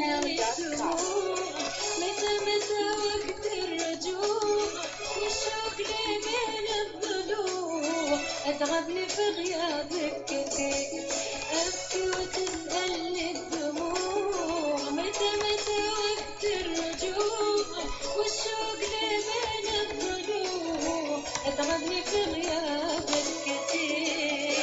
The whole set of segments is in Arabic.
الدموع متى متى وقت الرجوع والشوق لي بين الضلوع أتعبني في غيابك كتير أبكي وتسألني الدموع متى متى وقت الرجوع والشوق لي بين الضلوع أتعبني في غيابك كتير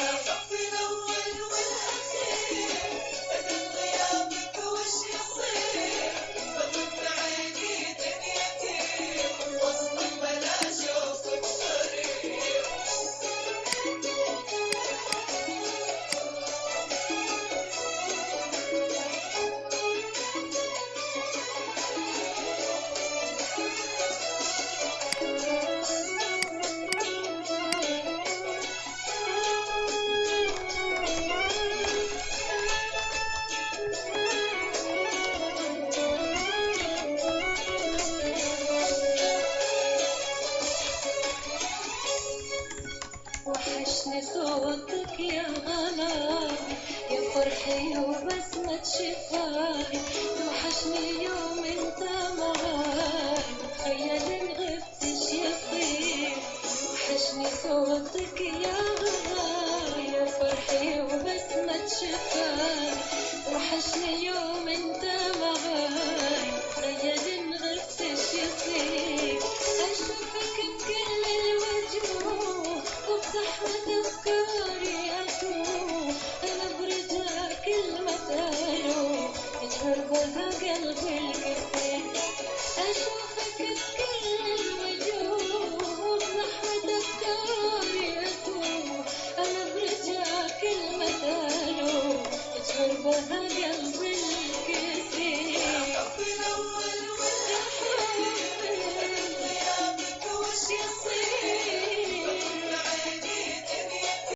وحشني صوتك يا غلا يا فرحي وبسمة شفاي توحشني يوم انت معاي تخيل غبتش يصير وحشني صوتك يا غلا يا فرحي وبسمة شفاي توحشني يوم انت معاي تخيل غبتش يصير اشوفك بكل الوجوه وبزحمة أفكاري أتوه أنا برجع كلمة ألو تجبر بها قلبي الكسر أشوفك بكل الوجوه وبزحمة أفكاري أتوه أنا برجع كلمة ألو تجبر بها قلبي